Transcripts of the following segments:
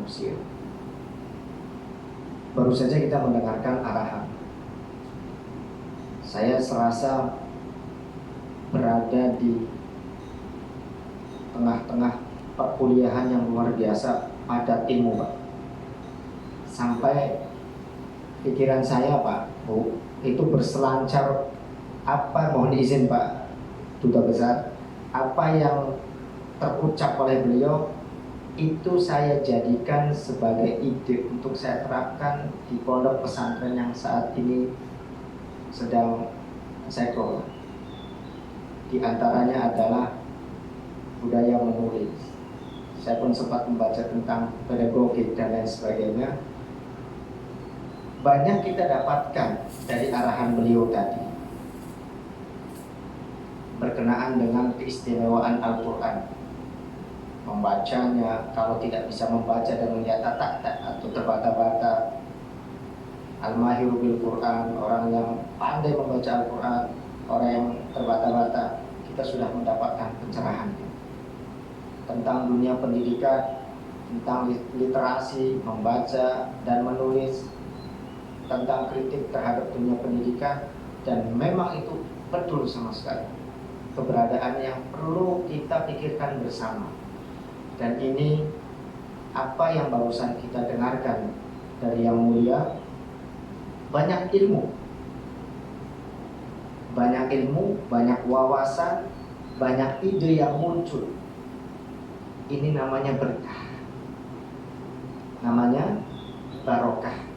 manusia. Baru saja kita mendengarkan arahan. Saya serasa berada di tengah-tengah perkuliahan yang luar biasa padat ilmu, Pak. Sampai pikiran saya, Pak, Bu, itu berselancar mohon izin Pak Duta Besar, apa yang terucap oleh beliau itu saya jadikan sebagai ide untuk saya terapkan di pondok pesantren yang saat ini sedang saya kelola. Di antaranya adalah budaya menulis. Saya pun sempat membaca tentang pedagogi dan lain sebagainya. Banyak kita dapatkan dari arahan beliau tadi berkenaan dengan keistimewaan Al-Quran. Membacanya, kalau tidak bisa membaca dan melihat tak atau terbata-bata, Al-Mahiru bil Quran, orang yang pandai membaca Al-Quran, orang yang terbata-bata, kita sudah mendapatkan pencerahan tentang dunia pendidikan, tentang literasi, membaca dan menulis, tentang kritik terhadap dunia pendidikan. Dan memang itu betul sama sekali keberadaan yang perlu kita pikirkan bersama. Dan ini apa yang barusan kita dengarkan dari Yang Mulia, banyak ilmu, banyak wawasan, banyak ide yang muncul. Ini namanya berkah, namanya barokah.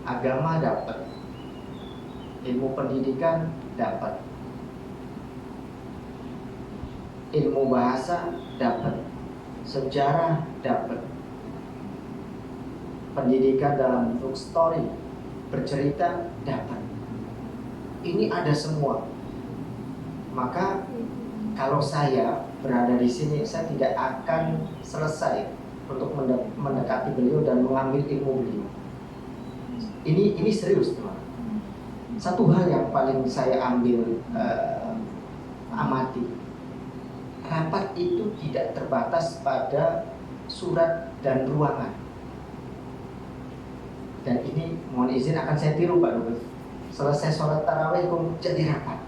Agama dapat, ilmu pendidikan dapat, ilmu bahasa dapat, sejarah dapat, pendidikan dalam bentuk story, bercerita dapat. Ini ada semua. Maka kalau saya berada di sini, saya tidak akan selesai untuk mendekati beliau dan mengambil ilmu beliau. Ini serius, teman. Satu hal yang paling saya ambil amati, rapat itu tidak terbatas pada surat dan ruangan. Dan ini mohon izin akan saya tiru Pak Dubes. Selesai sholat tarawih jadi rapat.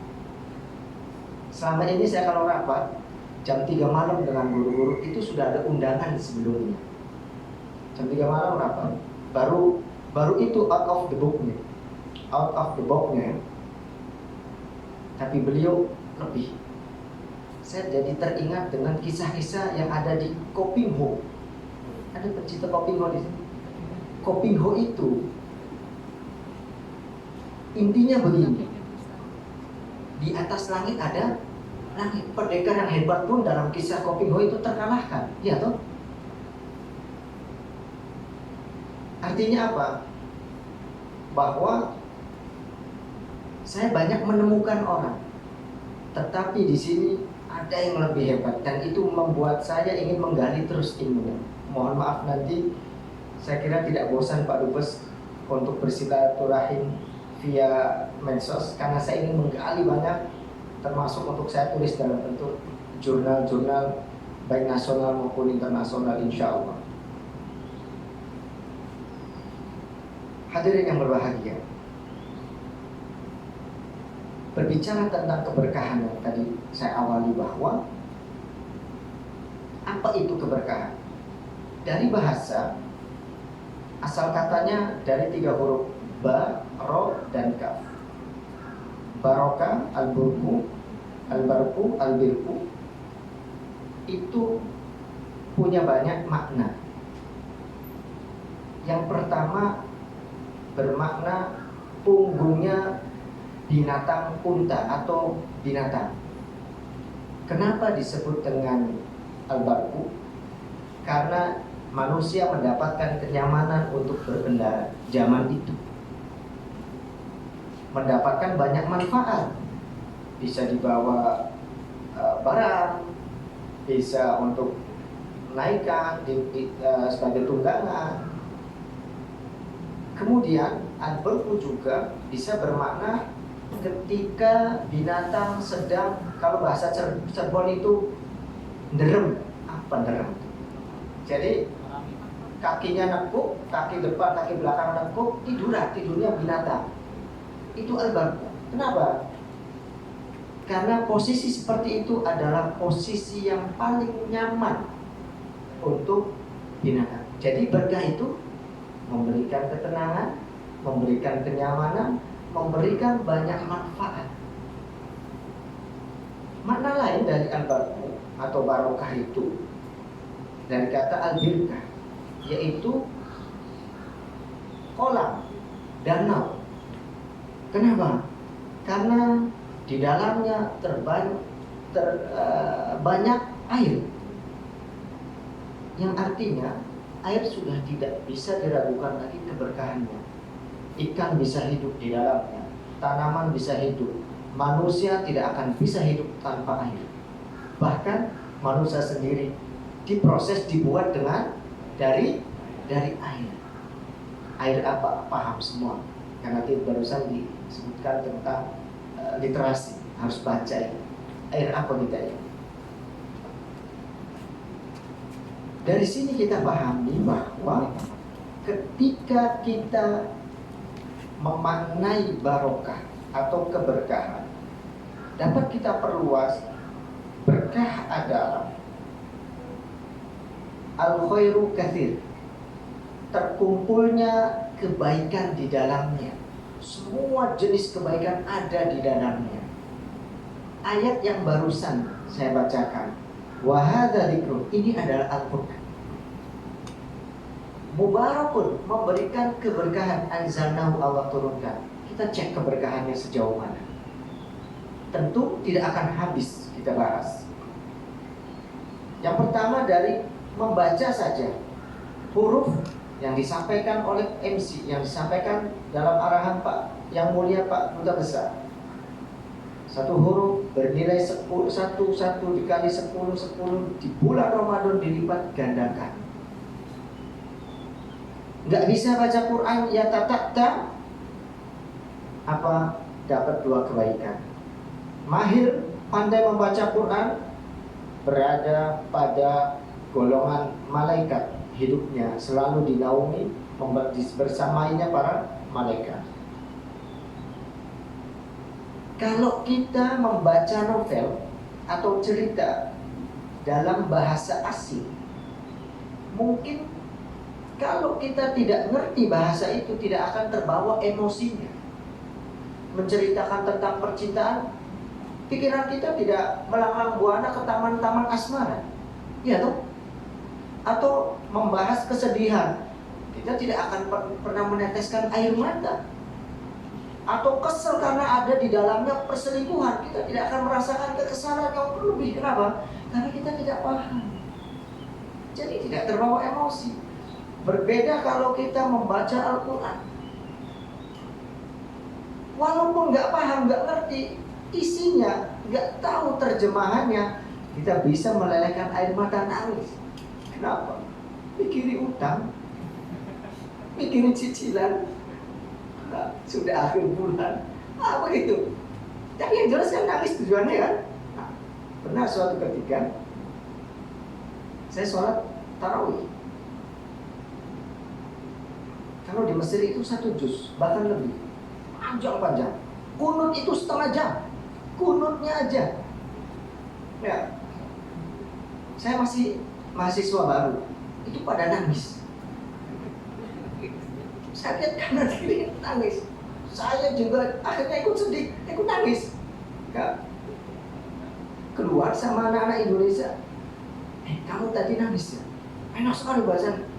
Selama ini saya kalau rapat jam 3 malam dengan guru-guru itu sudah ada undangan sebelumnya. Jam 3 malam rapat. Baru itu out of the box-nya. Tapi beliau lebih. Saya jadi teringat dengan kisah-kisah yang ada di Kopingho. Ada pencinta Kopingho di sini. Kopingho itu intinya begini. Di atas langit ada langit. Pendekar yang hebat pun dalam kisah Kopingho itu terkalahkan. Ya toh? Artinya apa? Bahwa saya banyak menemukan orang, tetapi di sini ada yang lebih hebat, dan itu membuat saya ingin menggali terus ilmunya. Mohon maaf nanti saya kira tidak bosan Pak Dubes untuk bersilaturahim via medsos, karena saya ingin menggali banyak, termasuk untuk saya tulis dalam bentuk jurnal-jurnal baik nasional maupun internasional insya Allah. Hadirin yang berbahagia, berbicara tentang keberkahan yang tadi saya awali, bahwa apa itu keberkahan? Dari bahasa, asal katanya dari 3 huruf ba, ro, dan kaf. Barokah, al-burku, al-barku, al-birku, itu punya banyak makna. Yang pertama bermakna punggungnya binatang unta atau binatang. Kenapa disebut dengan al-barku? Karena manusia mendapatkan kenyamanan untuk berkendara zaman itu, mendapatkan banyak manfaat. Bisa dibawa barang, bisa untuk naikkan sebagai tunggangan. Kemudian al-barku juga bisa bermakna ketika binatang sedang, kalau bahasa Cirebon itu nderem. Apa nderem? Jadi kakinya nekuk, kaki depan, kaki belakang nekuk, tidurnya binatang. Itu al-barqah. Kenapa? Karena posisi seperti itu adalah posisi yang paling nyaman untuk binatang. Jadi berkah itu memberikan ketenangan, memberikan kenyamanan, memberikan banyak manfaat. Makna lain dari al-barqah atau barokah itu dari kata al-birkah, yaitu kolam, danau. Kenapa? Karena di dalamnya banyak air, yang artinya air sudah tidak bisa diragukan lagi keberkahannya. Ikan bisa hidup di dalamnya, tanaman bisa hidup, manusia tidak akan bisa hidup tanpa air. Bahkan manusia sendiri dibuat dari air. Air apa? Paham semua. Karena tadi barusan disebutkan tentang literasi, harus baca ya. Air apa kita ini? Dari sini kita pahami bahwa ketika kita memaknai barokah atau keberkahan, dapat kita perluas. Berkah adalah al-khairu katsir, terkumpulnya kebaikan di dalamnya. Semua jenis kebaikan ada di dalamnya. Ayat yang barusan saya bacakan, wa hadza dzikrun, ini adalah Al-Qur'an. Mubarakun, memberikan keberkahan, anzalnahu, Allah turunkan. Kita cek keberkahannya sejauh mana. Tentu tidak akan habis kita bahas. Yang pertama dari membaca saja huruf yang disampaikan oleh MC, yang disampaikan dalam arahan Pak yang mulia Pak Duta Besar. Satu huruf bernilai 10, satu dikali 10 di bulan Ramadan dilipat gandakan. Nggak bisa baca Quran ya tatakta, apa dapat 2 kebaikan. Mahir pandai membaca Quran berada pada golongan malaikat, hidupnya selalu dinaungi bersamanya para malaikat. Kalau kita membaca novel atau cerita dalam bahasa asing, mungkin kalau kita tidak ngerti bahasa itu tidak akan terbawa emosinya. Menceritakan tentang percintaan, pikiran kita tidak melanglang buana ke taman-taman asmara, ya toh? Atau membahas kesedihan, kita tidak akan pernah meneteskan air mata. Atau kesel karena ada di dalamnya perselingkuhan, kita tidak akan merasakan kekesalan yang berlebih. Kenapa? Karena kita tidak paham. Jadi tidak terbawa emosi. Berbeda kalau kita membaca Al-Quran, walaupun nggak paham, nggak ngerti isinya, nggak tahu terjemahannya, kita bisa melelehkan air mata nangis. Kenapa? Mikirin utang, mikirin cicilan, nah, sudah akhir bulan, begitu. Tapi yang jelas kan nangis tujuannya kan. Nah, pernah suatu ketika saya sholat tarawih. Kalau di Mesir itu 1 juz, bahkan lebih panjang. Kunut itu setengah jam, kunutnya aja. Ya, saya masih mahasiswa baru, itu pada nangis. Saya lihat kanan kiri nangis. Saya juga akhirnya ikut sedih, ikut nangis. Ya. Keluar sama anak-anak Indonesia. Kamu tadi nangis ya? Enak sekali bahasan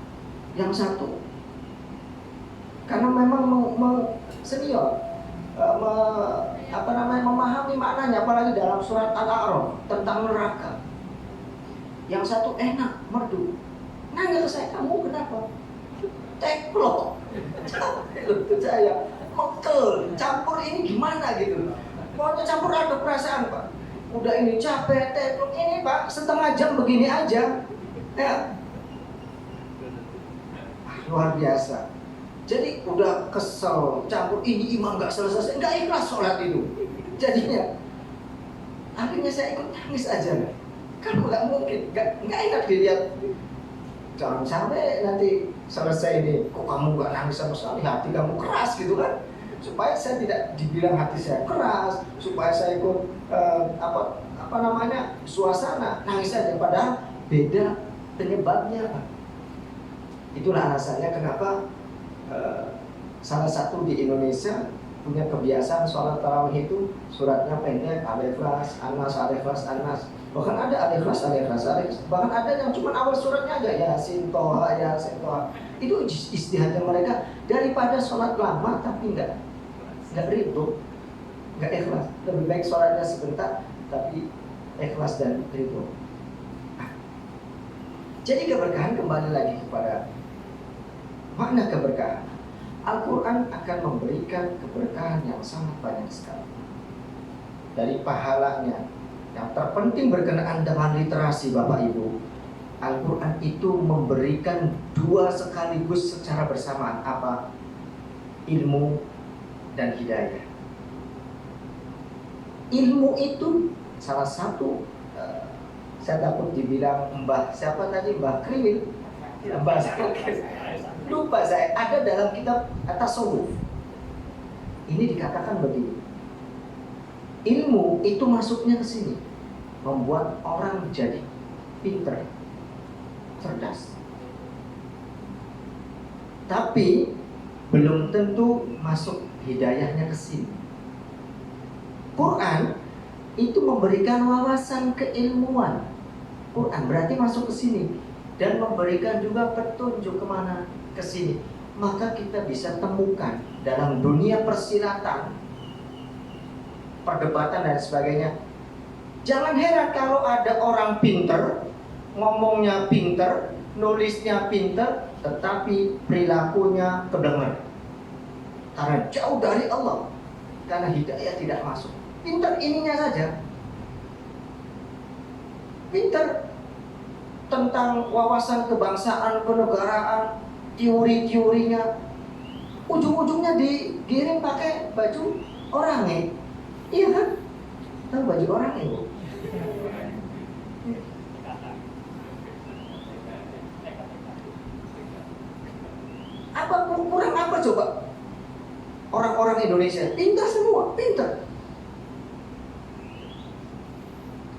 yang satu. Karena memang senior, memahami maknanya, apalagi dalam surat Al-A'raf tentang neraka. Yang satu enak, merdu. Nanya ke saya, kamu kenapa? Teklok. Itu saya mengkel, campur ini gimana gitu. Pokoknya campur aduk perasaan Pak. Udah ini capek, teklok ini Pak, setengah jam begini aja. Ya. Luar biasa. Jadi udah kesel, campur ini imam gak selesai, gak ikhlas sholat itu. Jadinya akhirnya saya ikut nangis aja. Kan gak mungkin, gak enak dilihat Jangan sampai nanti selesai ini, kok kamu gak nangis sama sekali, hati kamu keras gitu kan. Supaya saya tidak dibilang hati saya keras, supaya saya ikut apa namanya, suasana nangis saja, padahal beda penyebabnya. Itulah alasannya kenapa salah satu di Indonesia punya kebiasaan sholat tarawih itu suratnya pendek, Al-Ikhlas, An-Nas, Al-Ikhlas, An-Nas. Bahkan ada Al-Ikhlas, Al-Ikhlas, Al-Ikhlas. Bahkan ada yang cuma awal suratnya aja, Yasin, Toha, Yasin, Toha. Itu istihadnya mereka daripada sholat lama tapi nggak ridho, nggak ikhlas. Lebih baik sholatnya sebentar tapi ikhlas dan ridho. Jadi keberkahan, kembali lagi kepada makna keberkahan. Al-Quran akan memberikan keberkahan yang sangat banyak sekali. Dari pahalanya, yang terpenting berkenaan dengan literasi Bapak Ibu, Al-Quran itu memberikan dua sekaligus secara bersamaan. Apa? Ilmu dan hidayah. Ilmu itu salah satu, saya takut dibilang Mbah siapa tadi, Mbah Kriwil, Mbah lupa saya, ada dalam kitab Tasawuf. Ini dikatakan begini, ilmu itu masuknya ke sini, membuat orang jadi pintar, cerdas. Tapi belum tentu masuk hidayahnya ke sini. Quran itu memberikan wawasan keilmuan. Quran berarti masuk ke sini dan memberikan juga petunjuk kemana, ke sini. Maka kita bisa temukan dalam dunia persilatan, perdebatan dan sebagainya. Jangan heran kalau ada orang pinter, ngomongnya pinter, nulisnya pinter, tetapi perilakunya kedengar. Karena jauh dari Allah, karena hidayah tidak masuk. Pinter ininya saja, pinter tentang wawasan kebangsaan, kenegaraan, teori-teorinya, ujung-ujungnya digiring pakai baju oranye. Iya kan? Tahu baju oranye, Bu? Apa kurang apa coba? Orang-orang Indonesia pintar semua, pintar.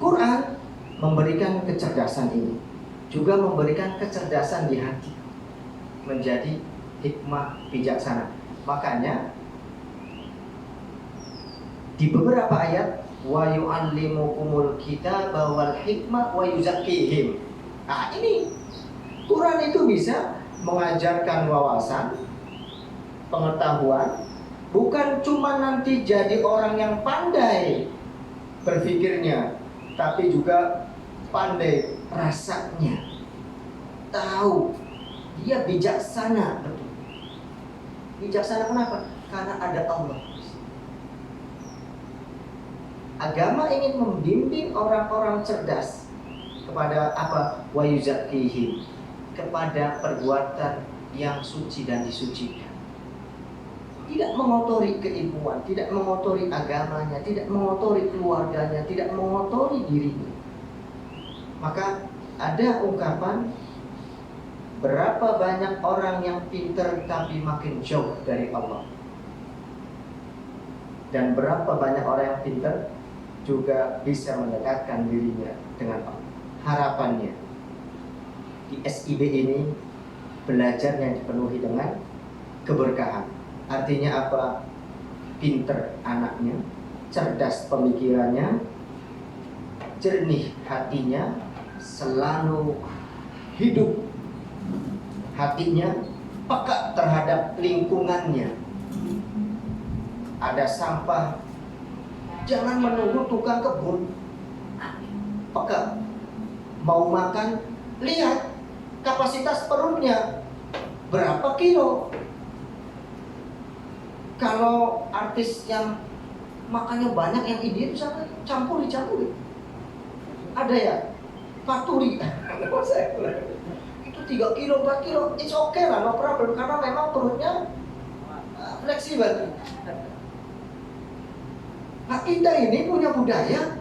Quran memberikan kecerdasan ini, juga memberikan kecerdasan di hati, menjadi hikmah bijaksana. Makanya di beberapa ayat, wa yu'allimukumul kitaba wal hikmah wa yuzakkihim. Nah, ini Quran itu bisa mengajarkan wawasan, pengetahuan, bukan cuma nanti jadi orang yang pandai berpikirnya, tapi juga pandai rasanya, tahu, dia bijaksana betul. Bijaksana kenapa? Karena ada Allah. Agama ingin membimbing orang-orang cerdas kepada apa? Wa yuzakkihim, kepada perbuatan yang suci dan disucikan. Tidak mengotori keilmuan, tidak mengotori agamanya, tidak mengotori keluarganya, tidak mengotori dirinya. Maka ada ungkapan, berapa banyak orang yang pintar tapi makin jauh dari Allah, dan berapa banyak orang yang pintar juga bisa mendekatkan dirinya dengan Allah. Harapannya di SIB ini belajar yang dipenuhi dengan keberkahan. Artinya apa? Pinter anaknya, cerdas pemikirannya, jernih hatinya, selalu hidup hatinya, peka terhadap lingkungannya. Ada sampah, jangan menunggu tukang kebun, peka. Mau makan, lihat kapasitas perutnya berapa kilo. Kalau artis yang makannya banyak, yang ide itu sana campur. Ada ya, Faturi itu 3 kilo, 4 kilo, it's okay lah, no problem, karena memang perutnya fleksibel. Nah, kita ini punya budaya,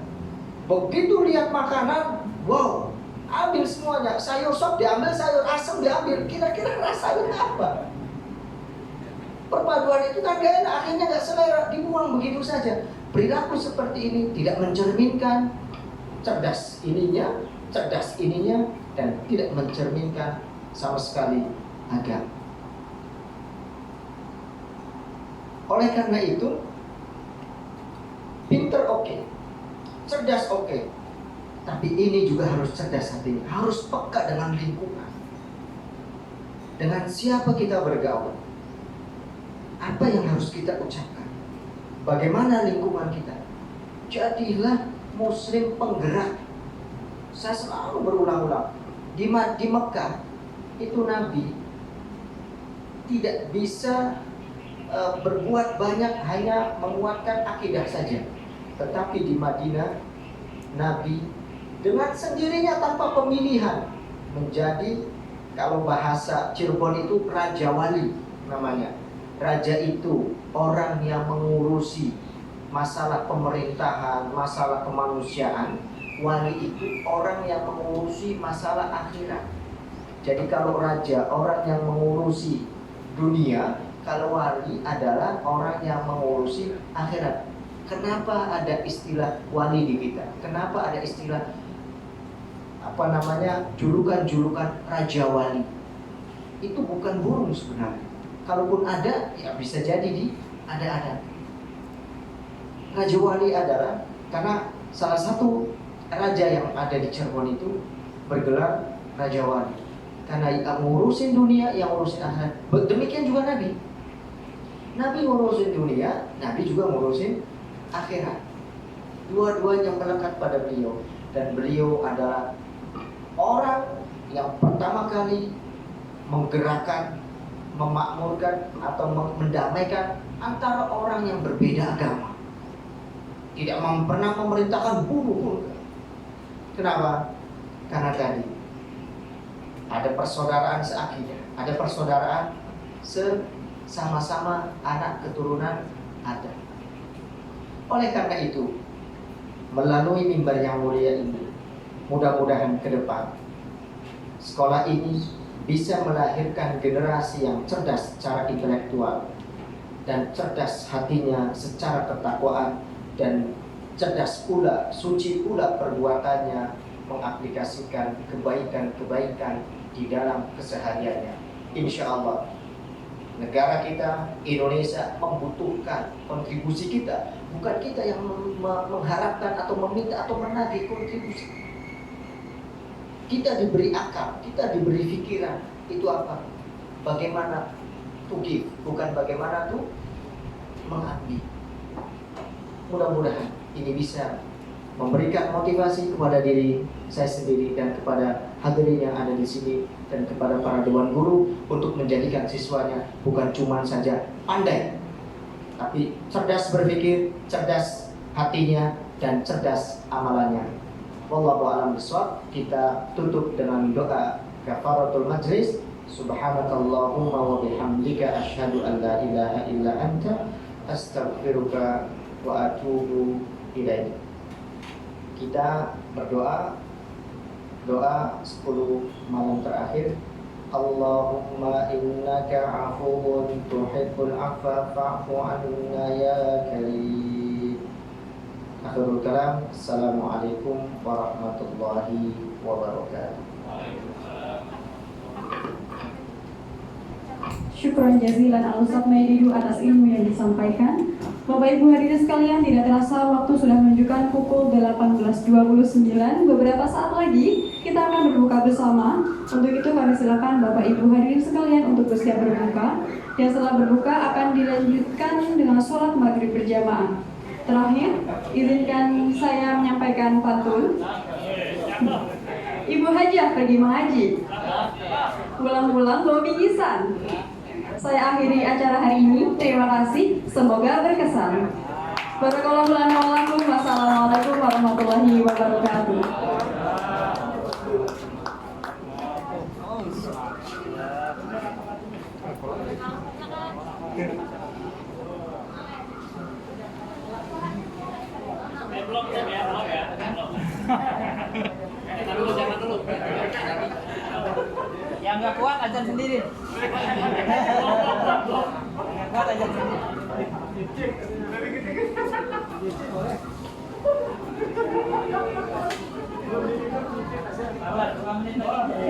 begitu lihat makanan, wow, ambil semuanya, sayur sop diambil, sayur asam diambil, kira-kira rasanya apa? Perpaduan itu kan gak enak, akhirnya gak selera, dibuang begitu saja. Perilaku seperti ini tidak mencerminkan cerdas ininya, dan tidak mencerminkan sama sekali agama. Oleh karena itu, pinter oke, cerdas oke, tapi ini juga harus cerdas hatinya, harus peka dengan lingkungan. Dengan siapa kita bergaul, apa yang harus kita ucapkan, bagaimana lingkungan kita. Jadilah muslim penggerak. Saya selalu berulang-ulang, di Mekah itu Nabi tidak bisa berbuat banyak, hanya menguatkan akidah saja. Tetapi di Madinah, Nabi dengan sendirinya tanpa pemilihan menjadi, kalau bahasa Cirebon itu Raja Wali namanya. Raja itu orang yang mengurusi masalah pemerintahan, masalah kemanusiaan. Wali itu orang yang mengurusi masalah akhirat. Jadi kalau raja orang yang mengurusi dunia, kalau wali adalah orang yang mengurusi akhirat. Kenapa ada istilah wali di kita? Kenapa ada istilah julukan raja wali? Itu bukan burung sebenarnya. Kalaupun ada, ya bisa jadi ada. Raja wali adalah karena salah satu raja yang ada di Cirebon itu bergelar raja wali, karena yang ngurusin dunia, yang ngurusin akhirat. Demikian juga Nabi. Nabi ngurusin dunia, Nabi juga ngurusin akhirat. Dua-duanya melekat pada beliau, dan beliau adalah orang yang pertama kali menggerakkan, memakmurkan atau mendamaikan antara orang yang berbeda agama. Tidak pernah memerintahkan bunuh. Kenapa? Karena tadi ada persaudaraan seakidah, ada persaudaraan sama-sama anak keturunan Adam. Oleh karena itu, melalui mimbar yang mulia ini, mudah-mudahan ke depan sekolah ini bisa melahirkan generasi yang cerdas secara intelektual dan cerdas hatinya secara ketakwaan, dan cerdas pula, suci pula perbuatannya, mengaplikasikan kebaikan-kebaikan di dalam kesehariannya. Insya Allah negara kita Indonesia membutuhkan kontribusi kita, bukan kita yang mengharapkan atau meminta atau menagih kontribusi. Kita diberi akal, kita diberi pikiran. Itu apa? Bagaimana to give, bukan bagaimana to mengambil. Mudah-mudahan ini bisa memberikan motivasi kepada diri saya sendiri dan kepada hadirin yang ada di sini, dan kepada para dewan guru untuk menjadikan siswanya bukan cuma saja pandai, tapi cerdas berpikir, cerdas hatinya, dan cerdas amalannya. Wallahu a'lam bishawab. Kita tutup dengan doa kafaratul majlis. Subhanakallahumma wa bihamdika asyhadu an la ilaha illa anta astaghfiruka wa atubu ilaik. Kita berdoa doa 10 malam terakhir. Allahumma innaka afuwun tuhibbul afwa fa'fu anna ya karim. Akhirul kalam. Assalamualaikum warahmatullahi wabarakatuh. Syukran jazilan al-Ustaz Maididu atas ilmu yang disampaikan. Bapak Ibu hadirin sekalian, tidak terasa waktu sudah menunjukkan pukul 18.29. Beberapa saat lagi kita akan berbuka bersama. Untuk itu kami silakan Bapak Ibu hadirin sekalian untuk bersiap berbuka. Dan setelah berbuka akan dilanjutkan dengan sholat maghrib berjamaah. Terakhir, izinkan saya menyampaikan pantun. Ibu Hajah pergi mengaji, pulang-pulang bawa bingkisan. Saya akhiri acara hari ini. Terima kasih, semoga berkesan. Barakallahu lana wa lakum. Wassalamualaikum warahmatullahi wabarakatuh. Belum ya. Jangan dulu. Yang nggak kuat azan sendiri. Yang kuat azan sendiri. Sabar, 2 menit lagi.